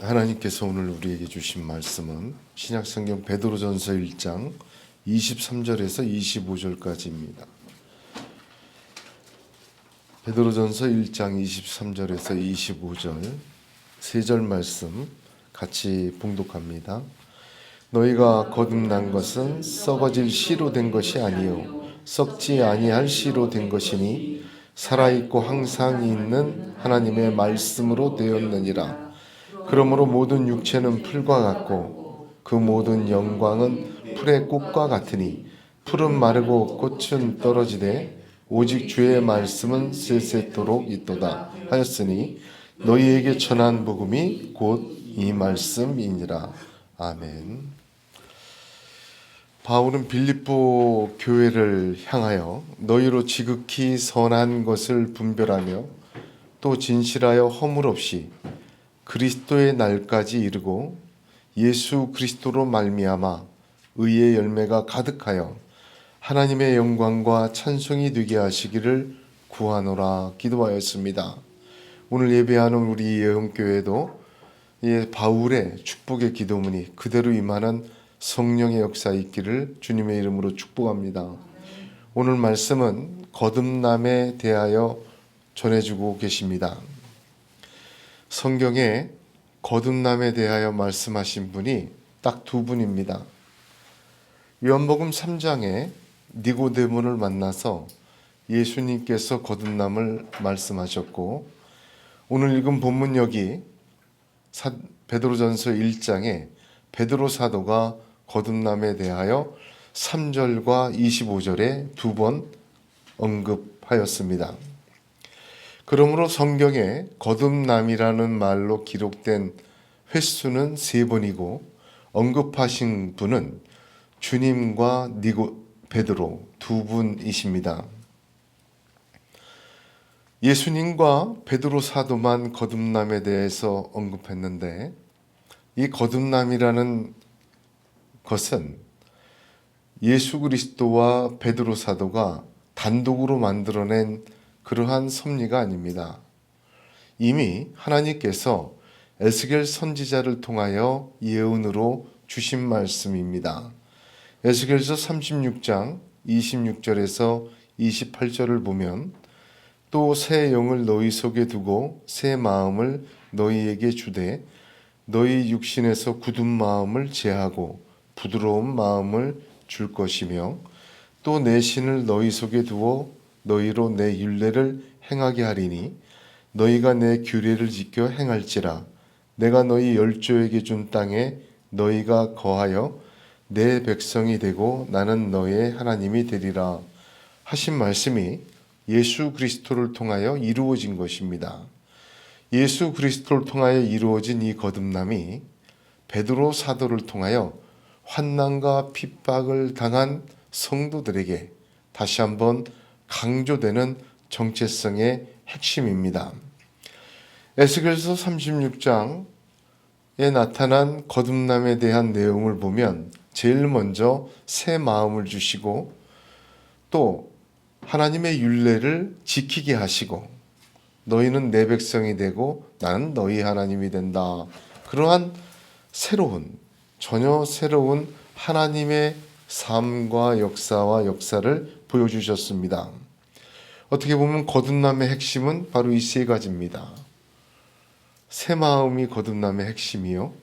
하나님께서 오늘 우리에게 주신 말씀은 신약성경 베드로전서 1장 23절에서 25절까지입니다. 베드로전서 1장 23절에서 25절 세 절 말씀 같이 봉독합니다. 너희가 거듭난 것은 썩어질 씨로 된 것이 아니요 썩지 아니할 씨로 된 것이니 살아있고 항상 있는 하나님의 말씀으로 되었느니라. 그러므로 모든 육체는 풀과 같고 그 모든 영광은 풀의 꽃과 같으니 풀은 마르고 꽃은 떨어지되 오직 주의 말씀은 세세토록 있도다 하였으니 너희에게 전한 복음이 곧 이 말씀이니라. 아멘. 바울은 빌립보 교회를 향하여 너희로 지극히 선한 것을 분별하며 또 진실하여 허물 없이 그리스도의 날까지 이르고 예수 그리스도로 말미암아 의의 열매가 가득하여 하나님의 영광과 찬송이 되게 하시기를 구하노라 기도하였습니다. 오늘 예배하는 우리 예언교회도 바울의 축복의 기도문이 그대로 임하는 성령의 역사 있기를 주님의 이름으로 축복합니다. 오늘 말씀은 거듭남에 대하여 전해주고 계십니다. 성경에 거듭남에 대하여 말씀하신 분이 딱 두 분입니다. 요한복음 3장에 니고데모를 만나서 예수님께서 거듭남을 말씀하셨고, 오늘 읽은 본문 여기 베드로전서 1장에 베드로 사도가 거듭남에 대하여 3절과 25절에 두 번 언급하였습니다. 그러므로 성경에 거듭남이라는 말로 기록된 횟수는 3번이고 언급하신 분은 주님과 베드로 두 분이십니다. 예수님과 베드로 사도만 거듭남에 대해서 언급했는데 이 거듭남이라는 것은 예수 그리스도와 베드로 사도가 단독으로 만들어낸 그러한 섭리가 아닙니다. 이미 하나님께서 에스겔 선지자를 통하여 예언으로 주신 말씀입니다. 에스겔서 36장 26절에서 28절을 보면 또 새 영을 너희 속에 두고 새 마음을 너희에게 주되 너희 육신에서 굳은 마음을 제하고 부드러운 마음을 줄 것이며 또 내 신을 너희 속에 두어 너희로 내 율례를 행하게 하리니 너희가 내 규례를 지켜 행할지라. 내가 너희 열조에게 준 땅에 너희가 거하여 내 백성이 되고 나는 너희의 하나님이 되리라 하신 말씀이 예수 그리스도를 통하여 이루어진 것입니다. 예수 그리스도를 통하여 이루어진 이 거듭남이 베드로 사도를 통하여 환난과 핍박을 당한 성도들에게 다시 한번 강조되는 정체성의 핵심입니다. 에스겔서 36장에 나타난 거듭남에 대한 내용을 보면 제일 먼저 새 마음을 주시고 또 하나님의 율례를 지키게 하시고 너희는 내 백성이 되고 나는 너희 하나님이 된다. 그러한 전혀 새로운 하나님의 삶과 역사를 보여주셨습니다. 어떻게 보면 거듭남의 핵심은 바로 이 세 가지입니다. 새 마음이 거듭남의 핵심이요.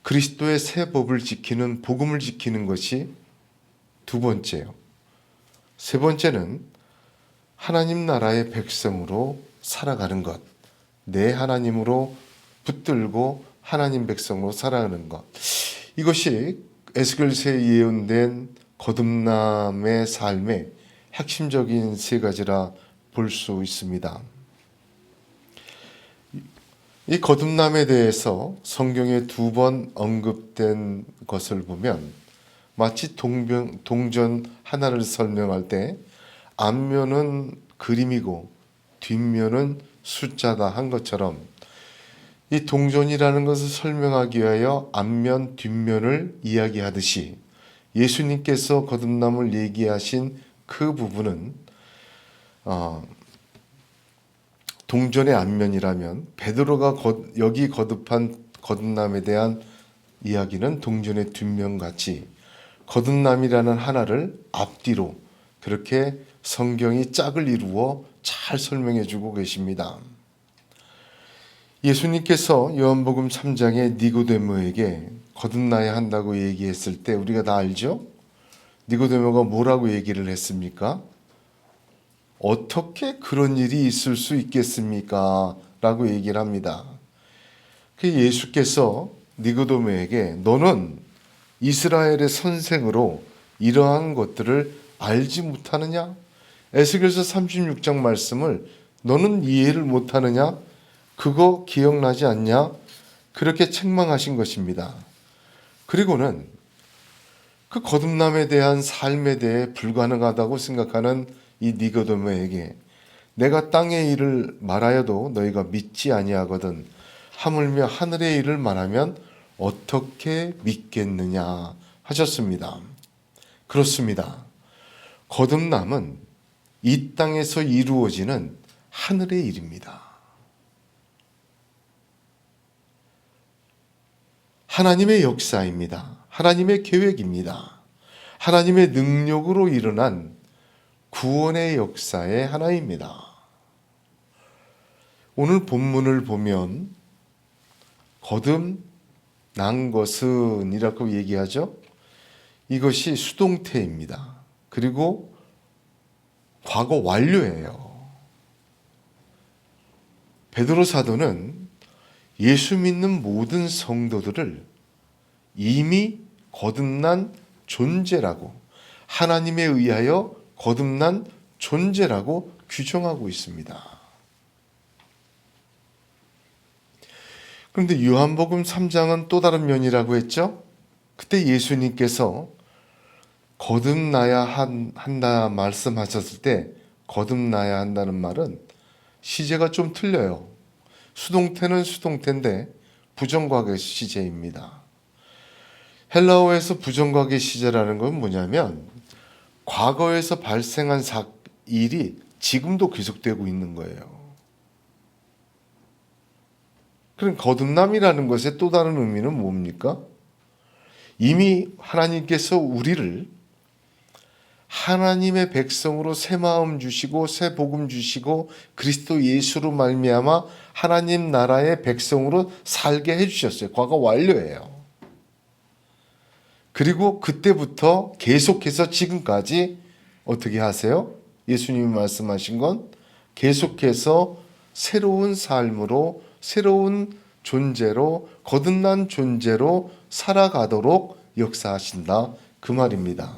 그리스도의 새 법을 지키는 복음을 지키는 것이 두 번째요. 세 번째는 하나님 나라의 백성으로 살아가는 것. 내 하나님으로 붙들고 하나님 백성으로 살아가는 것. 이것이 에스겔서에 예언된 거듭남의 삶의 핵심적인 세 가지라 볼 수 있습니다. 이 거듭남에 대해서 성경에 두 번 언급된 것을 보면 마치 동전 하나를 설명할 때 앞면은 그림이고 뒷면은 숫자다 한 것처럼 이 동전이라는 것을 설명하기 위하여 앞면 뒷면을 이야기하듯이 예수님께서 거듭남을 얘기하신 그 부분은 동전의 앞면이라면 베드로가 여기 거듭한 거듭남에 대한 이야기는 동전의 뒷면 같이 거듭남이라는 하나를 앞뒤로 그렇게 성경이 짝을 이루어 잘 설명해 주고 계십니다. 예수님께서 요한복음 3장에 니고데모에게 거듭나야 한다고 얘기했을 때 우리가 다 알죠? 니고데모가 뭐라고 얘기를 했습니까? 어떻게 그런 일이 있을 수 있겠습니까? 라고 얘기를 합니다. 그 예수께서 니고데모에게 너는 이스라엘의 선생으로 이러한 것들을 알지 못하느냐? 에스겔서 36장 말씀을 너는 이해를 못하느냐? 그거 기억나지 않냐? 그렇게 책망하신 것입니다. 그리고는 그 거듭남에 대한 삶에 대해 불가능하다고 생각하는 이 니고데모에게 내가 땅의 일을 말하여도 너희가 믿지 아니하거든 하물며 하늘의 일을 말하면 어떻게 믿겠느냐 하셨습니다. 그렇습니다. 거듭남은 이 땅에서 이루어지는 하늘의 일입니다. 하나님의 역사입니다. 하나님의 계획입니다. 하나님의 능력으로 일어난 구원의 역사의 하나입니다. 오늘 본문을 보면 거듭난 것은 이라고 얘기하죠. 이것이 수동태입니다. 그리고 과거 완료예요. 베드로 사도는 예수 믿는 모든 성도들을 이미 거듭난 존재라고 하나님에 의하여 거듭난 존재라고 규정하고 있습니다. 그런데 요한복음 3장은 또 다른 면이라고 했죠. 그때 예수님께서 거듭나야 한다 말씀하셨을 때 거듭나야 한다는 말은 시제가 좀 틀려요. 수동태는 수동태인데 부정과거 시제입니다. 헬라어에서 부정과거 시제라는 건 뭐냐면 과거에서 발생한 일이 지금도 계속되고 있는 거예요. 그럼 거듭남이라는 것의 또 다른 의미는 뭡니까? 이미 하나님께서 우리를 하나님의 백성으로 새 마음 주시고 새 복음 주시고 그리스도 예수로 말미암아 하나님 나라의 백성으로 살게 해주셨어요. 과거 완료예요. 그리고 그때부터 계속해서 지금까지 어떻게 하세요? 예수님이 말씀하신 건 계속해서 새로운 삶으로 새로운 존재로 거듭난 존재로 살아가도록 역사하신다 그 말입니다.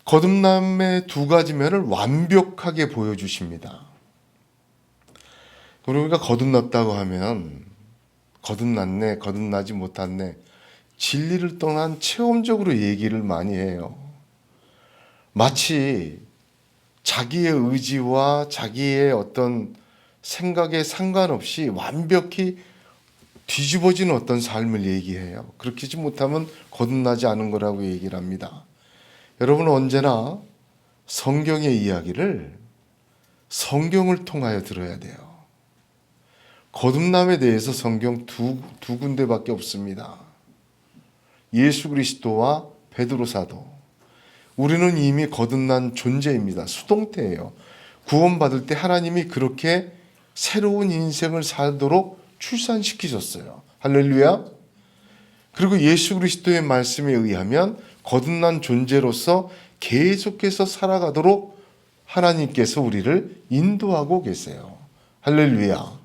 거듭남의 두 가지 면을 완벽하게 보여주십니다. 우리가 거듭났다고 하면 거듭났네, 거듭나지 못했네, 진리를 떠난 체험적으로 얘기를 많이 해요. 마치 자기의 의지와 자기의 어떤 생각에 상관없이 완벽히 뒤집어진 어떤 삶을 얘기해요. 그렇게 하지 못하면 거듭나지 않은 거라고 얘기를 합니다. 여러분 언제나 성경의 이야기를 성경을 통하여 들어야 돼요. 거듭남에 대해서 성경 두 군데밖에 없습니다. 예수 그리스도와 베드로 사도. 우리는 이미 거듭난 존재입니다. 수동태예요. 구원받을 때 하나님이 그렇게 새로운 인생을 살도록 출산시키셨어요. 할렐루야. 그리고 예수 그리스도의 말씀에 의하면 거듭난 존재로서 계속해서 살아가도록 하나님께서 우리를 인도하고 계세요. 할렐루야.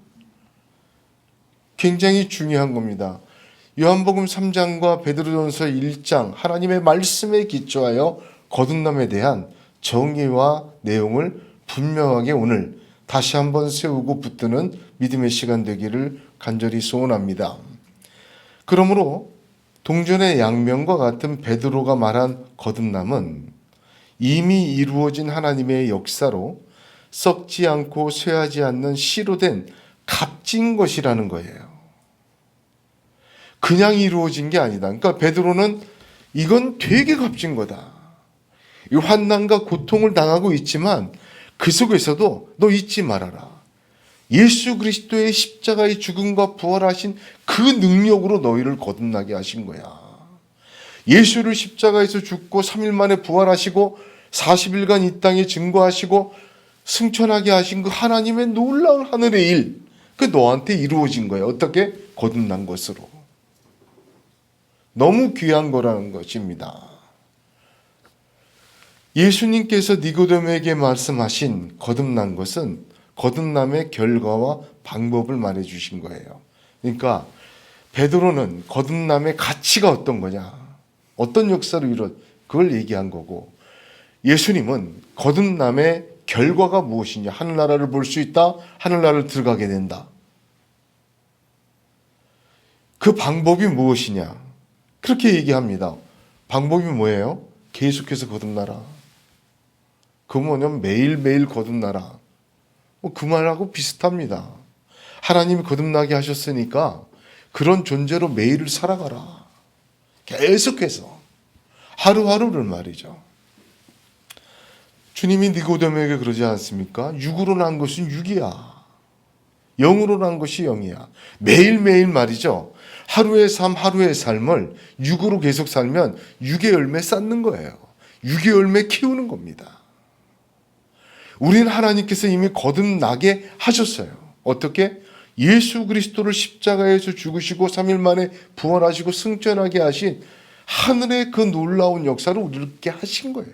굉장히 중요한 겁니다. 요한복음 3장과 베드로전서 1장 하나님의 말씀에 기초하여 거듭남에 대한 정의와 내용을 분명하게 오늘 다시 한번 세우고 붙드는 믿음의 시간 되기를 간절히 소원합니다. 그러므로 동전의 양면과 같은 베드로가 말한 거듭남은 이미 이루어진 하나님의 역사로 썩지 않고 쇠하지 않는 씨로 된 값진 것이라는 거예요. 그냥 이루어진 게 아니다. 그러니까 베드로는 이건 되게 값진 거다. 이 환난과 고통을 당하고 있지만 그 속에서도 너 잊지 말아라. 예수 그리스도의 십자가의 죽음과 부활하신 그 능력으로 너희를 거듭나게 하신 거야. 예수를 십자가에서 죽고 3일 만에 부활하시고 40일간 이 땅에 증거하시고 승천하게 하신 그 하나님의 놀라운 하늘의 일, 그 너한테 이루어진 거예요. 어떻게? 거듭난 것으로. 너무 귀한 거라는 것입니다. 예수님께서 니고데모에게 말씀하신 거듭난 것은 거듭남의 결과와 방법을 말해 주신 거예요. 그러니까 베드로는 거듭남의 가치가 어떤 거냐, 어떤 역사로 그걸 얘기한 거고, 예수님은 거듭남의 결과가 무엇이냐, 하늘나라를 볼 수 있다, 하늘나라를 들어가게 된다. 그 방법이 무엇이냐, 그렇게 얘기합니다. 방법이 뭐예요? 계속해서 거듭나라. 그 뭐냐면 매일매일 거듭나라. 그 말하고 비슷합니다. 하나님이 거듭나게 하셨으니까 그런 존재로 매일을 살아가라. 계속해서 하루하루를 말이죠. 주님이 니고데모에게 그러지 않습니까? 육으로 난 것은 육이야, 영으로 난 것이 영이야. 매일매일 말이죠. 하루의 삶, 하루의 삶을 육으로 계속 살면 육의 열매 쌓는 거예요. 육의 열매 키우는 겁니다. 우리는 하나님께서 이미 거듭나게 하셨어요. 어떻게? 예수 그리스도를 십자가에서 죽으시고 3일 만에 부활하시고 승천하게 하신 하늘의 그 놀라운 역사를 우리에게 하신 거예요.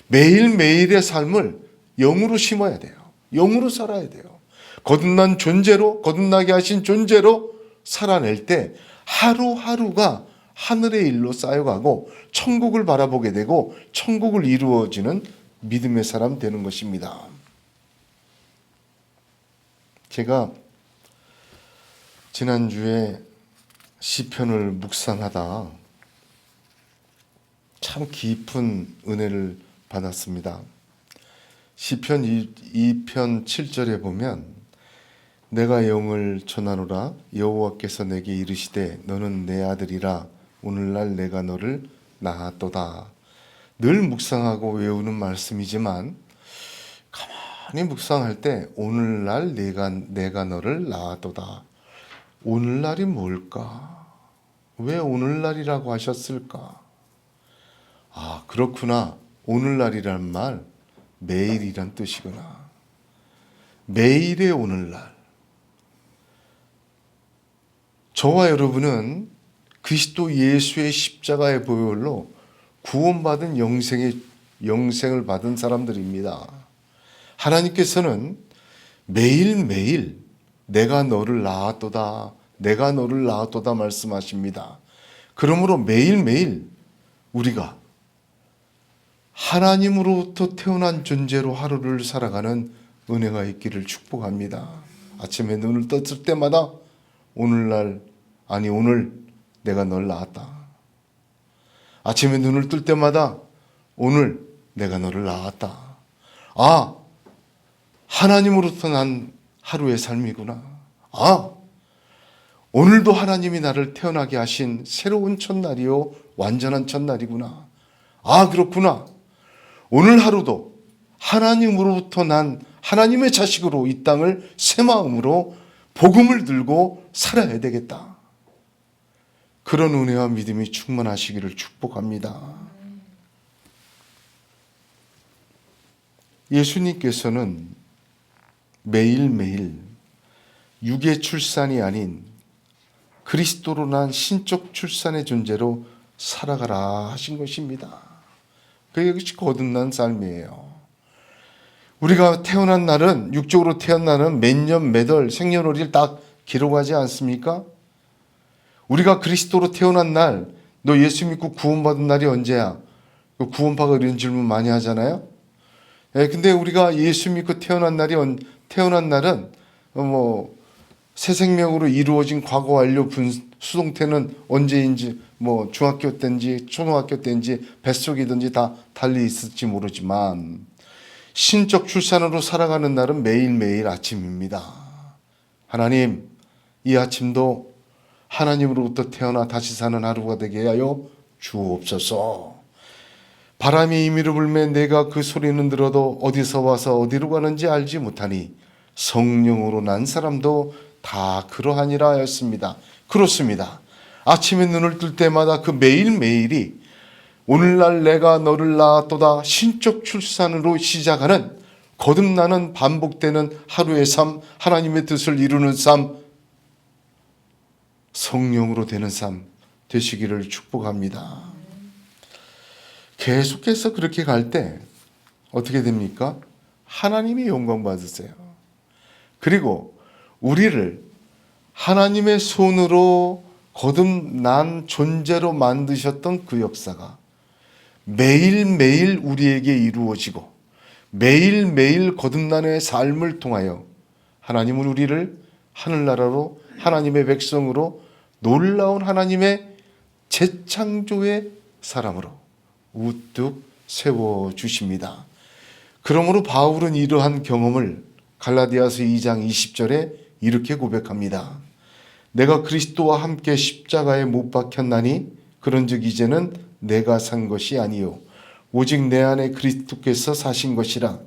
매일매일의 삶을 영으로 심어야 돼요. 영으로 살아야 돼요. 거듭난 존재로, 거듭나게 하신 존재로 살아낼 때 하루하루가 하늘의 일로 쌓여가고 천국을 바라보게 되고 천국을 이루어지는 믿음의 사람 되는 것입니다. 제가 지난주에 시편을 묵상하다 참 깊은 은혜를 받았습니다. 시편 2편 7절에 보면 내가 영을 전하노라 여호와께서 내게 이르시되 너는 내 아들이라 오늘날 내가 너를 낳았도다. 늘 묵상하고 외우는 말씀이지만 가만히 묵상할 때 오늘날 내가 너를 낳았도다. 오늘날이 뭘까? 왜 오늘날이라고 하셨을까? 아, 그렇구나. 오늘날이란 말 매일이란 뜻이구나. 매일의 오늘날. 저와 여러분은 그리스도 예수의 십자가의 보혈로 구원받은 영생을 받은 사람들입니다. 하나님께서는 매일매일 내가 너를 낳았도다, 내가 너를 낳았도다 말씀하십니다. 그러므로 매일매일 우리가 하나님으로부터 태어난 존재로 하루를 살아가는 은혜가 있기를 축복합니다. 아침에 눈을 떴을 때마다 오늘 내가 널 낳았다. 아침에 눈을 뜰 때마다 오늘 내가 너를 낳았다. 아, 하나님으로부터 난 하루의 삶이구나. 아, 오늘도 하나님이 나를 태어나게 하신 새로운 첫날이요 완전한 첫날이구나. 아, 그렇구나. 오늘 하루도 하나님으로부터 난 하나님의 자식으로 이 땅을 새 마음으로 복음을 들고 살아야 되겠다. 그런 은혜와 믿음이 충만하시기를 축복합니다. 예수님께서는 매일매일 육의 출산이 아닌 그리스도로 난 신적 출산의 존재로 살아가라 하신 것입니다. 그것이 거듭난 삶이에요. 우리가 태어난 날은, 육적으로 태어난 날은 몇 년, 몇 월, 생년월일 딱 기록하지 않습니까? 우리가 그리스도로 태어난 날, 너 예수 믿고 구원받은 날이 언제야? 구원파가 이런 질문 많이 하잖아요. 근데 우리가 예수 믿고 태어난 날은 새 생명으로 이루어진 과거 완료 수동태는 언제인지 중학교 때인지 초등학교 때인지 뱃속이든지 다 달리 있을지 모르지만 신적 출산으로 살아가는 날은 매일매일 아침입니다. 하나님, 이 아침도 하나님으로부터 태어나 다시 사는 하루가 되게 하여 주옵소서. 바람이 임의로 불매 내가 그 소리는 들어도 어디서 와서 어디로 가는지 알지 못하니 성령으로 난 사람도 다 그러하니라 하였습니다. 그렇습니다. 아침에 눈을 뜰 때마다 그 매일매일이 오늘날 내가 너를 낳았도다 신적 출산으로 시작하는 거듭나는 반복되는 하루의 삶, 하나님의 뜻을 이루는 삶, 성령으로 되는 삶 되시기를 축복합니다. 계속해서 그렇게 갈 때 어떻게 됩니까? 하나님이 영광 받으세요. 그리고 우리를 하나님의 손으로 거듭난 존재로 만드셨던 그 역사가 매일매일 우리에게 이루어지고 매일매일 거듭난의 삶을 통하여 하나님은 우리를 하늘나라로 하나님의 백성으로 놀라운 하나님의 재창조의 사람으로 우뚝 세워주십니다. 그러므로 바울은 이러한 경험을 갈라디아서 2장 20절에 이렇게 고백합니다. 내가 그리스도와 함께 십자가에 못 박혔나니 그런즉 이제는 내가 산 것이 아니요 오직 내 안에 그리스도께서 사신 것이라.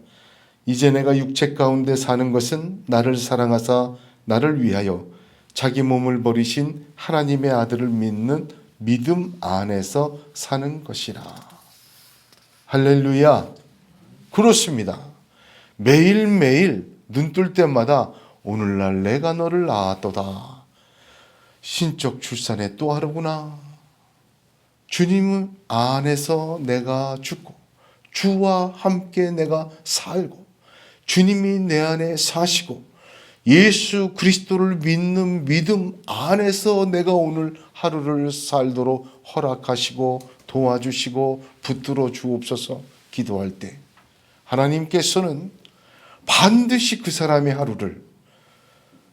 이제 내가 육체 가운데 사는 것은 나를 사랑하사 나를 위하여 자기 몸을 버리신 하나님의 아들을 믿는 믿음 안에서 사는 것이라. 할렐루야. 그렇습니다. 매일매일 눈 뜰 때마다 오늘날 내가 너를 낳았도다. 신적 출산의 또 하루구나. 주님 안에서 내가 죽고 주와 함께 내가 살고 주님이 내 안에 사시고 예수 그리스도를 믿는 믿음 안에서 내가 오늘 하루를 살도록 허락하시고 도와주시고 붙들어 주옵소서 기도할 때 하나님께서는 반드시 그 사람의 하루를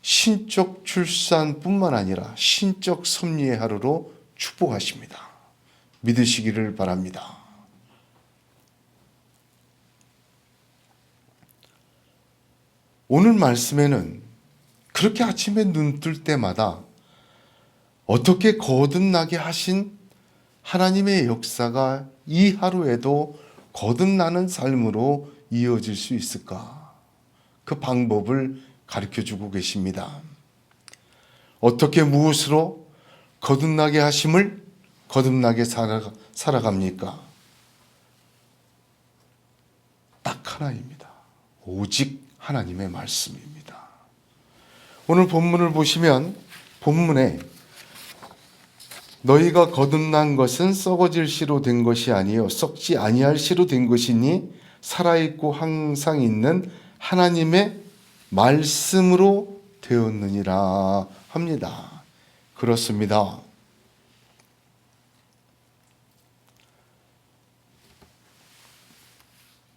신적 출산뿐만 아니라 신적 섭리의 하루로 축복하십니다. 믿으시기를 바랍니다. 오늘 말씀에는 그렇게 아침에 눈 뜰 때마다 어떻게 거듭나게 하신 하나님의 역사가 이 하루에도 거듭나는 삶으로 이어질 수 있을까? 그 방법을 가르쳐주고 계십니다. 어떻게 무엇으로 거듭나게 하심을 거듭나게 살아갑니까? 딱 하나입니다. 오직 하나님의 말씀입니다. 오늘 본문을 보시면 본문에 너희가 거듭난 것은 썩어질 씨로 된 것이 아니요 썩지 아니할 씨로 된 것이니 살아있고 항상 있는 하나님의 말씀으로 되었느니라 합니다. 그렇습니다.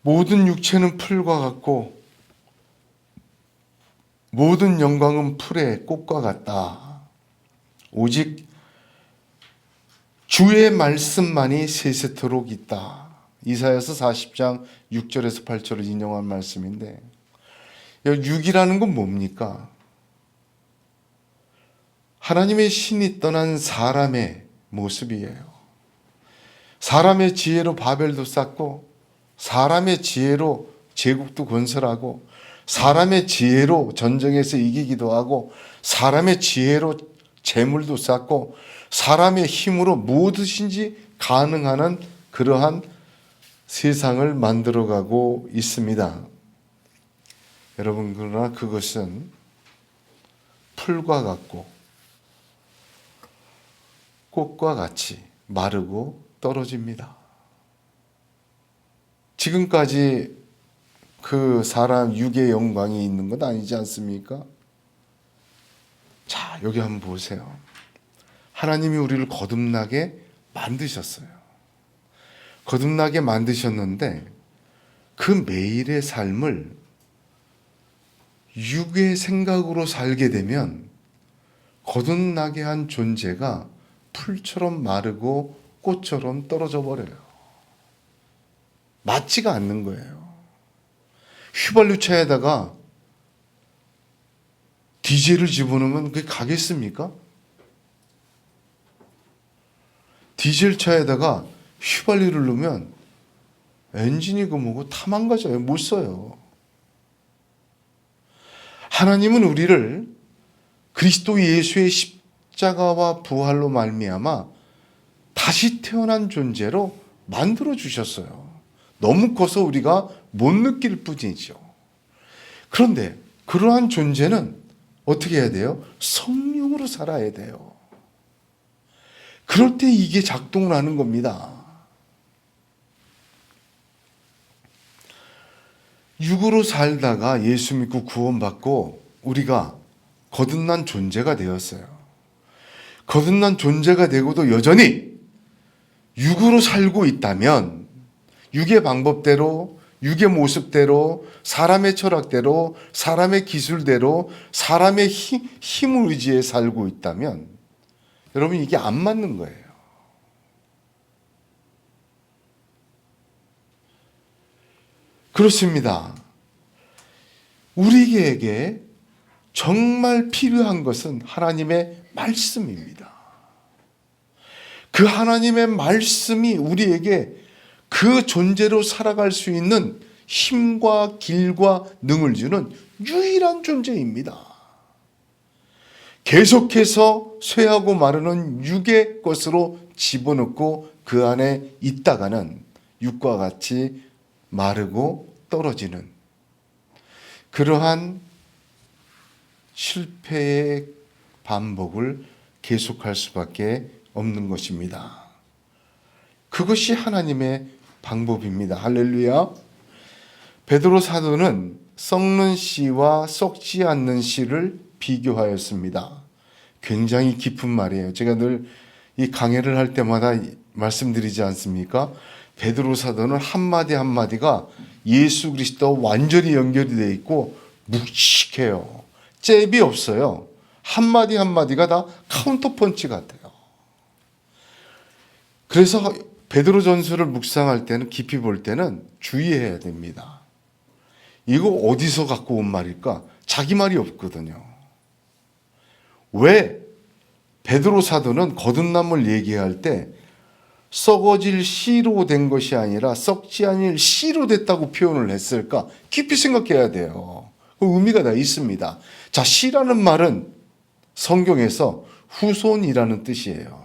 모든 육체는 풀과 같고 모든 영광은 풀의 꽃과 같다. 오직 주의 말씀만이 세세토록 있다. 이사야서 40장 6절에서 8절을 인용한 말씀인데 6이라는 건 뭡니까? 하나님의 신이 떠난 사람의 모습이에요. 사람의 지혜로 바벨도 쌓고 사람의 지혜로 제국도 건설하고 사람의 지혜로 전쟁에서 이기기도 하고 사람의 지혜로 재물도 쌓고 사람의 힘으로 무엇이든지 가능한 그러한 세상을 만들어가고 있습니다. 여러분 그러나 그것은 풀과 같고 꽃과 같이 마르고 떨어집니다. 지금까지 그 사람 육의 영광이 있는 것 아니지 않습니까? 자, 여기 한번 보세요. 하나님이 우리를 거듭나게 만드셨어요. 거듭나게 만드셨는데 그 매일의 삶을 육의 생각으로 살게 되면 거듭나게 한 존재가 풀처럼 마르고 꽃처럼 떨어져 버려요. 맞지가 않는 거예요. 휘발유 차에다가 디젤을 집어넣으면 그게 가겠습니까? 디젤 차에다가 휘발유를 넣으면 엔진이 그 뭐고 다 망가져요. 못 써요. 하나님은 우리를 그리스도 예수의 십자가와 부활로 말미암아 다시 태어난 존재로 만들어 주셨어요. 너무 커서 우리가 못 느낄 뿐이죠. 그런데 그러한 존재는 어떻게 해야 돼요? 성령으로 살아야 돼요. 그럴 때 이게 작동을 하는 겁니다. 육으로 살다가 예수 믿고 구원받고 우리가 거듭난 존재가 되었어요. 거듭난 존재가 되고도 여전히 육으로 살고 있다면 육의 방법대로, 육의 모습대로, 사람의 철학대로, 사람의 기술대로, 사람의 힘을 의지해 살고 있다면 여러분 이게 안 맞는 거예요. 그렇습니다. 우리에게 정말 필요한 것은 하나님의 말씀입니다. 그 하나님의 말씀이 우리에게 그 존재로 살아갈 수 있는 힘과 길과 능을 주는 유일한 존재입니다. 계속해서 쇠하고 마르는 육의 것으로 집어넣고 그 안에 있다가는 육과 같이 마르고 떨어지는 그러한 실패의 반복을 계속할 수밖에 없는 것입니다. 그것이 하나님의 방법입니다. 할렐루야. 베드로 사도는 썩는 씨와 썩지 않는 씨를 비교하였습니다. 굉장히 깊은 말이에요. 제가 늘 이 강해를 할 때마다 말씀드리지 않습니까? 베드로 사도는 한마디 한마디가 예수 그리스도와 완전히 연결이 되어 있고 묵직해요. 잽이 없어요. 한마디 한마디가 다 카운터 펀치 같아요. 그래서 베드로전서를 묵상할 때는 깊이 볼 때는 주의해야 됩니다. 이거 어디서 갖고 온 말일까? 자기 말이 없거든요. 왜 베드로 사도는 거듭남을 얘기할 때 썩어질 씨로 된 것이 아니라 썩지 아닐 씨로 됐다고 표현을 했을까? 깊이 생각해야 돼요. 그 의미가 다 있습니다. 자, 씨라는 말은 성경에서 후손이라는 뜻이에요.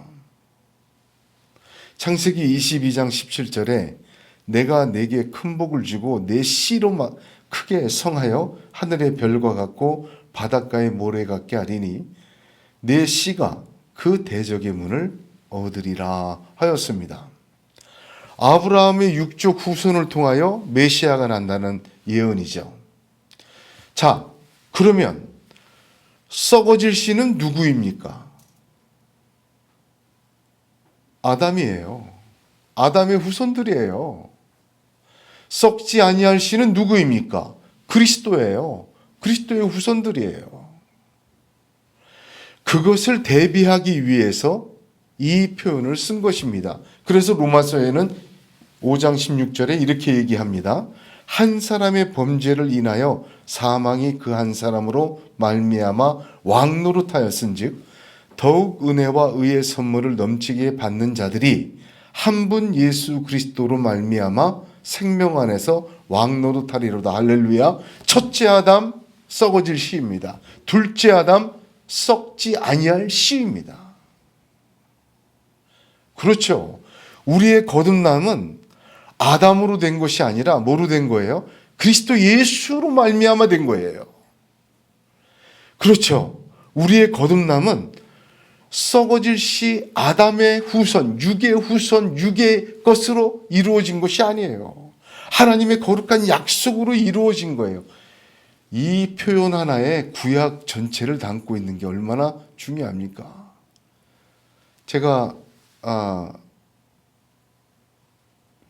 창세기 22장 17절에 내가 내게 큰 복을 주고 내 씨로 크게 성하여 하늘의 별과 같고 바닷가의 모래 같게 하리니 내 씨가 그 대적의 문을 얻으리라 하였습니다. 아브라함의 육적 후손을 통하여 메시아가 난다는 예언이죠. 자, 그러면 썩어질 씨는 누구입니까? 아담이에요. 아담의 후손들이에요. 썩지 아니할 씨는 누구입니까? 그리스도예요. 그리스도의 후손들이에요. 그것을 대비하기 위해서 이 표현을 쓴 것입니다. 그래서 로마서에는 5장 16절에 이렇게 얘기합니다. 한 사람의 범죄를 인하여 사망이 그 한 사람으로 말미암아 왕노릇하였은즉 더욱 은혜와 의의 선물을 넘치게 받는 자들이 한 분 예수 그리스도로 말미암아 생명 안에서 왕노릇하리로다. 할렐루야. 첫째 아담 썩어질 씨입니다. 둘째 아담 썩지 아니할 씨입니다. 그렇죠. 우리의 거듭남은 아담으로 된 것이 아니라 뭐로 된 거예요? 그리스도 예수로 말미암아 된 거예요. 그렇죠. 우리의 거듭남은 썩어질 씨 아담의 후손, 육의 것으로 이루어진 것이 아니에요. 하나님의 거룩한 약속으로 이루어진 거예요. 이 표현 하나에 구약 전체를 담고 있는 게 얼마나 중요합니까? 제가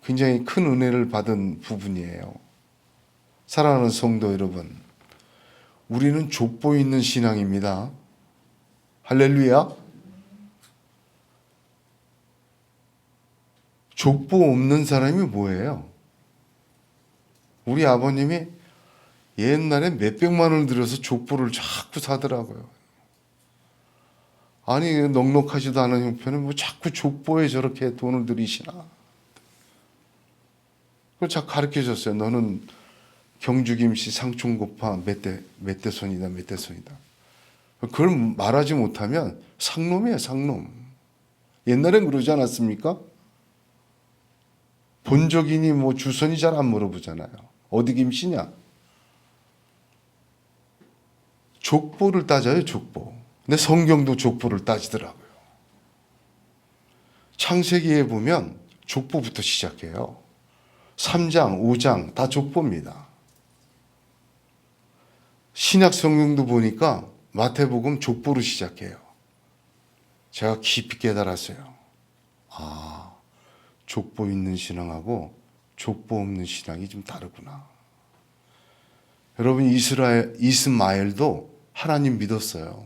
굉장히 큰 은혜를 받은 부분이에요. 사랑하는 성도 여러분, 우리는 족보 있는 신앙입니다. 할렐루야. 족보 없는 사람이 뭐예요? 우리 아버님이 옛날에 몇백만 원을 들여서 족보를 자꾸 사더라고요. 아니 넉넉하지도 않은 형편에 뭐 자꾸 족보에 저렇게 돈을 들이시나. 그걸 자꾸 가르쳐 줬어요. 너는 경주김씨 상충고파 몇 대 손이다. 그걸 말하지 못하면 상놈이에요, 상놈. 옛날엔 그러지 않았습니까? 본적이니 뭐 주선이 잘 안 물어보잖아요. 어디 김씨냐? 족보를 따져요, 족보. 근데 성경도 족보를 따지더라고요. 창세기에 보면 족보부터 시작해요. 3장, 5장 다 족보입니다. 신약 성경도 보니까 마태복음 족보로 시작해요. 제가 깊이 깨달았어요. 아, 족보 있는 신앙하고 족보 없는 신앙이 좀 다르구나. 여러분, 이스마엘도 하나님 믿었어요.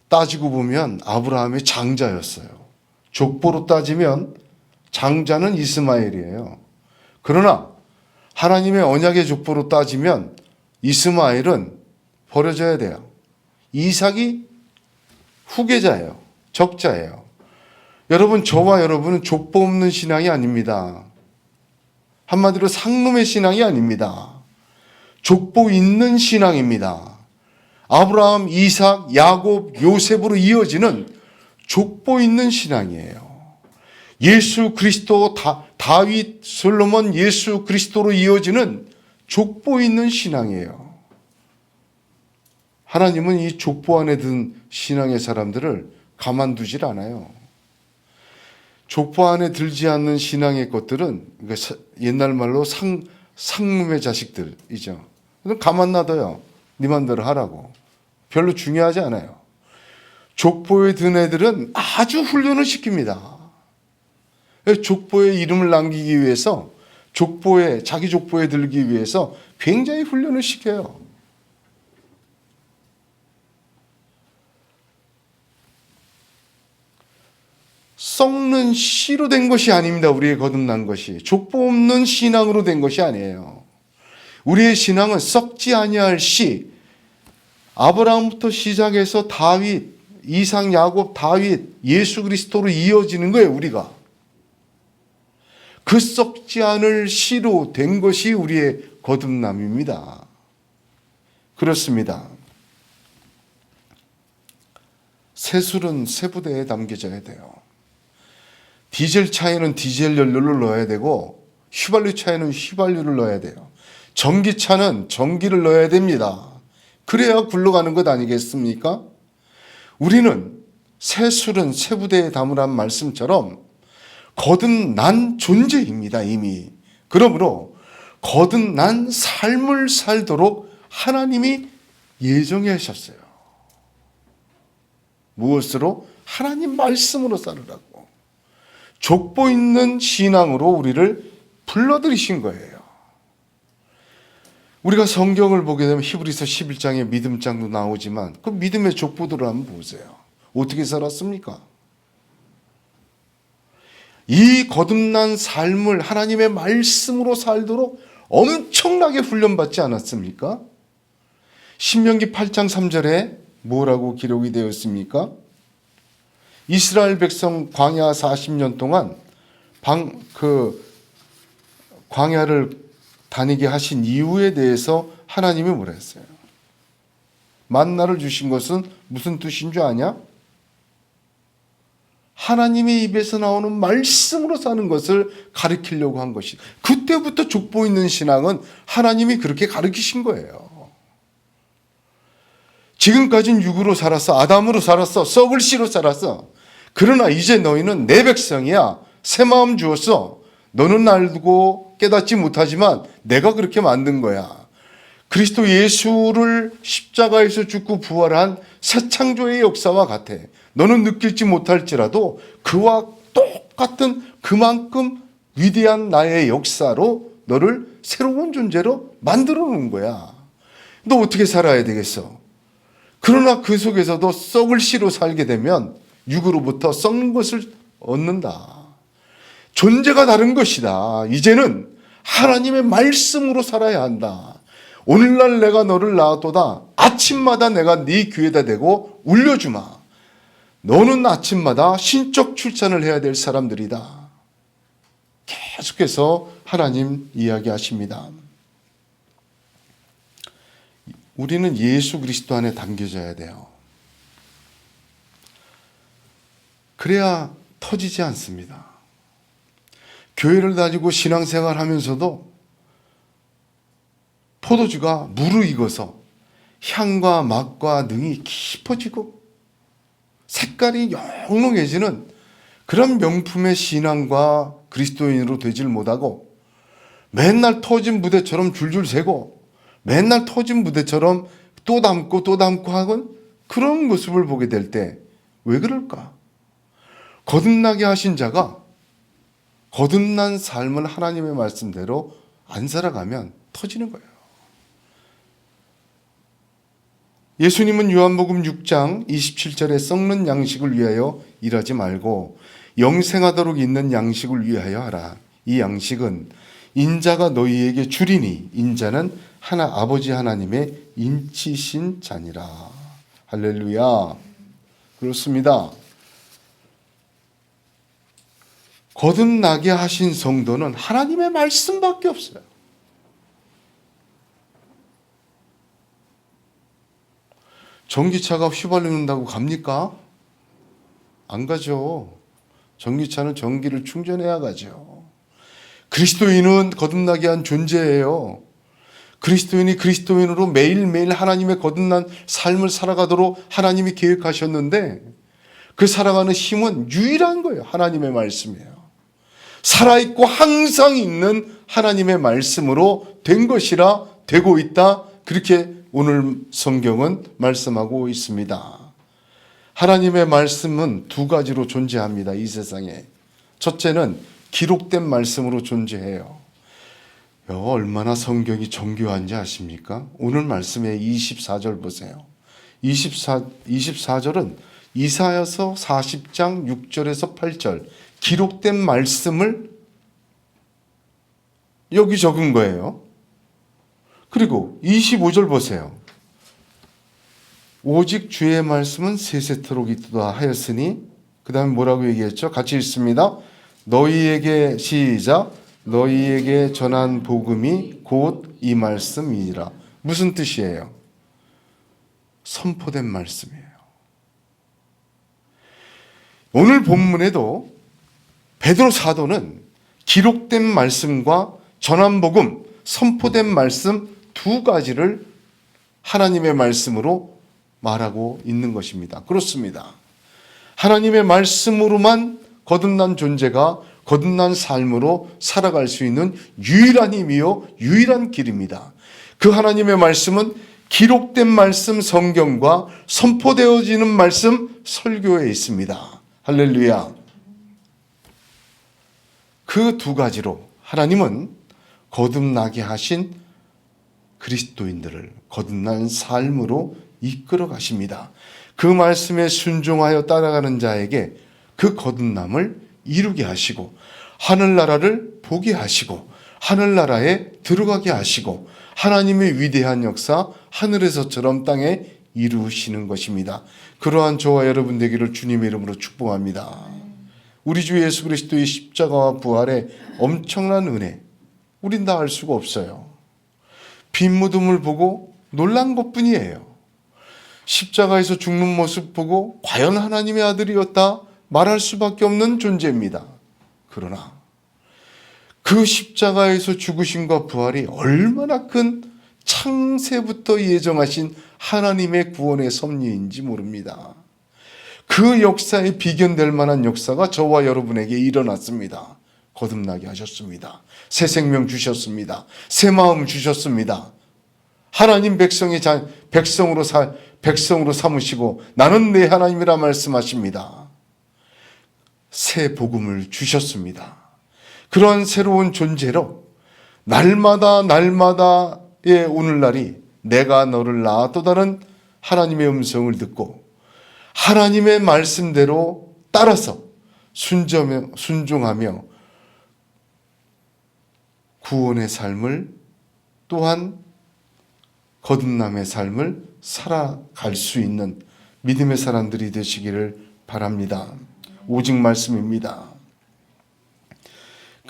따지고 보면 아브라함의 장자였어요. 족보로 따지면 장자는 이스마엘이에요. 그러나 하나님의 언약의 족보로 따지면 이스마엘은 버려져야 돼요. 이삭이 후계자예요. 적자예요. 여러분, 저와 여러분은 족보 없는 신앙이 아닙니다. 한마디로 상놈의 신앙이 아닙니다. 족보 있는 신앙입니다. 아브라함, 이삭, 야곱, 요셉으로 이어지는 족보 있는 신앙이에요. 예수 그리스도, 다윗, 솔로몬, 예수 그리스도로 이어지는 족보 있는 신앙이에요. 하나님은 이 족보 안에 든 신앙의 사람들을 가만두질 않아요. 족보 안에 들지 않는 신앙의 것들은 옛날 말로 상놈의 자식들이죠. 가만 놔둬요. 네 맘대로 하라고. 별로 중요하지 않아요. 족보에 든 애들은 아주 훈련을 시킵니다. 족보에 이름을 남기기 위해서, 자기 족보에 들기 위해서 굉장히 훈련을 시켜요. 썩는 씨로 된 것이 아닙니다. 우리의 거듭난 것이. 족보 없는 신앙으로 된 것이 아니에요. 우리의 신앙은 썩지 아니할 씨, 아브라함부터 시작해서 다윗, 이삭, 야곱, 다윗, 예수 그리스도로 이어지는 거예요, 우리가. 그 썩지 않을 씨로 된 것이 우리의 거듭남입니다. 그렇습니다. 새술은 새부대에 담겨져야 돼요. 디젤 차에는 디젤 연료를 넣어야 되고, 휘발유 차에는 휘발유를 넣어야 돼요. 전기차는 전기를 넣어야 됩니다. 그래야 굴러가는 것 아니겠습니까? 우리는 새술은 새부대에 담으란 말씀처럼 거듭난 존재입니다, 이미. 그러므로 거듭난 삶을 살도록 하나님이 예정해 하셨어요. 무엇으로? 하나님 말씀으로 살으라고. 족보 있는 신앙으로 우리를 불러들이신 거예요. 우리가 성경을 보게 되면 히브리서 11장에 믿음장도 나오지만 그 믿음의 족보들을 한번 보세요. 어떻게 살았습니까? 이 거듭난 삶을 하나님의 말씀으로 살도록 엄청나게 훈련받지 않았습니까? 신명기 8장 3절에 뭐라고 기록이 되었습니까? 이스라엘 백성 광야 40년 동안 광야를 다니게 하신 이유에 대해서 하나님이 뭐라 했어요? 만나를 주신 것은 무슨 뜻인 줄 아냐? 하나님의 입에서 나오는 말씀으로 사는 것을 가르치려고 한 것이. 그때부터 족보 있는 신앙은 하나님이 그렇게 가르치신 거예요. 지금까지는 육으로 살았어. 아담으로 살았어. 썩을 씨로 살았어. 그러나 이제 너희는 내 백성이야. 새 마음 주었어. 너는 알고 깨닫지 못하지만 내가 그렇게 만든 거야. 그리스도 예수를 십자가에서 죽고 부활한 새 창조의 역사와 같아. 너는 느낄지 못할지라도 그와 똑같은 그만큼 위대한 나의 역사로 너를 새로운 존재로 만들어 놓은 거야. 너 어떻게 살아야 되겠어? 그러나 그 속에서도 썩을 씨로 살게 되면 육으로부터 썩는 것을 얻는다. 존재가 다른 것이다. 이제는 하나님의 말씀으로 살아야 한다. 오늘날 내가 너를 낳았도다. 아침마다 내가 네 귀에다 대고 울려주마. 너는 아침마다 신적 출산을 해야 될 사람들이다. 계속해서 하나님 이야기하십니다. 우리는 예수 그리스도 안에 담겨져야 돼요. 그래야 터지지 않습니다. 교회를 다니고 신앙생활 하면서도 포도주가 무르익어서 향과 맛과 능이 깊어지고 색깔이 영롱해지는 그런 명품의 신앙과 그리스도인으로 되질 못하고 맨날 터진 무대처럼 줄줄 새고 맨날 터진 무대처럼 또 담고 또 담고 하는 그런 모습을 보게 될 때 왜 그럴까? 거듭나게 하신 자가 거듭난 삶을 하나님의 말씀대로 안 살아가면 터지는 거예요. 예수님은 요한복음 6장 27절에 썩는 양식을 위하여 일하지 말고 영생하도록 있는 양식을 위하여 하라. 이 양식은 인자가 너희에게 주리니 인자는 아버지 하나님의 인치신 자니라. 할렐루야. 그렇습니다. 거듭나게 하신 성도는 하나님의 말씀밖에 없어요. 전기차가 휘발유는다고 갑니까? 안 가죠. 전기차는 전기를 충전해야 가죠. 그리스도인은 거듭나게 한 존재예요. 그리스도인이 그리스도인으로 매일매일 하나님의 거듭난 삶을 살아가도록 하나님이 계획하셨는데 그 살아가는 힘은 유일한 거예요. 하나님의 말씀이에요. 살아있고 항상 있는 하나님의 말씀으로 된 것이라 되고 있다. 그렇게 오늘 성경은 말씀하고 있습니다. 하나님의 말씀은 두 가지로 존재합니다. 이 세상에. 첫째는 기록된 말씀으로 존재해요. 얼마나 성경이 정교한지 아십니까? 오늘 말씀의 24절 보세요. 24절은 이사야서 40장 6절에서 8절 기록된 말씀을 여기 적은 거예요. 그리고 25절 보세요. 오직 주의 말씀은 세세토록 있도다 하였으니 그 다음에 뭐라고 얘기했죠? 같이 읽습니다. 너희에게 시작 너희에게 전한 복음이 곧 이 말씀이니라. 무슨 뜻이에요? 선포된 말씀이에요. 오늘 본문에도 베드로 사도는 기록된 말씀과 전한 복음, 선포된 말씀 두 가지를 하나님의 말씀으로 말하고 있는 것입니다. 그렇습니다. 하나님의 말씀으로만 거듭난 존재가 거듭난 삶으로 살아갈 수 있는 유일한 힘이요 유일한 길입니다. 그 하나님의 말씀은 기록된 말씀 성경과 선포되어지는 말씀 설교에 있습니다. 할렐루야. 그 두 가지로 하나님은 거듭나게 하신 그리스도인들을 거듭난 삶으로 이끌어 가십니다. 그 말씀에 순종하여 따라가는 자에게 그 거듭남을 이루게 하시고 하늘나라를 보게 하시고 하늘나라에 들어가게 하시고 하나님의 위대한 역사 하늘에서처럼 땅에 이루시는 것입니다. 그러한 저와 여러분 되기를 주님의 이름으로 축복합니다. 우리 주 예수 그리스도의 십자가와 부활의 엄청난 은혜 우린 다 알 수가 없어요. 빈 무덤을 보고 놀란 것뿐이에요. 십자가에서 죽는 모습 보고 과연 하나님의 아들이었다 말할 수밖에 없는 존재입니다. 그러나 그 십자가에서 죽으심과 부활이 얼마나 큰 창세부터 예정하신 하나님의 구원의 섭리인지 모릅니다. 그 역사에 비견될 만한 역사가 저와 여러분에게 일어났습니다. 거듭나게 하셨습니다. 새 생명 주셨습니다. 새 마음 주셨습니다. 하나님 백성으로 삼으시고 나는 내 하나님이라 말씀하십니다. 새 복음을 주셨습니다. 그러한 새로운 존재로 날마다의 오늘날이 내가 너를 낳아 또 다른 하나님의 음성을 듣고 하나님의 말씀대로 따라서 순종하며 구원의 삶을 또한 거듭남의 삶을 살아갈 수 있는 믿음의 사람들이 되시기를 바랍니다. 오직 말씀입니다.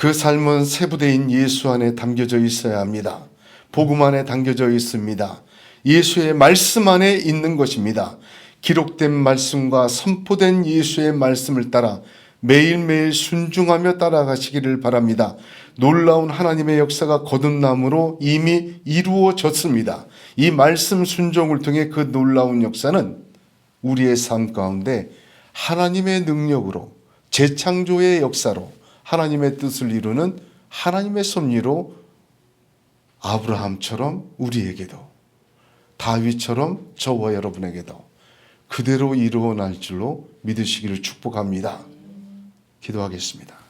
그 삶은 세부대인 예수 안에 담겨져 있어야 합니다. 복음 안에 담겨져 있습니다. 예수의 말씀 안에 있는 것입니다. 기록된 말씀과 선포된 예수의 말씀을 따라 매일매일 순종하며 따라가시기를 바랍니다. 놀라운 하나님의 역사가 거듭남으로 이미 이루어졌습니다. 이 말씀 순종을 통해 그 놀라운 역사는 우리의 삶 가운데 하나님의 능력으로, 재창조의 역사로 하나님의 뜻을 이루는 하나님의 섭리로 아브라함처럼 우리에게도, 다윗처럼 저와 여러분에게도 그대로 이루어날 줄로 믿으시기를 축복합니다. 기도하겠습니다.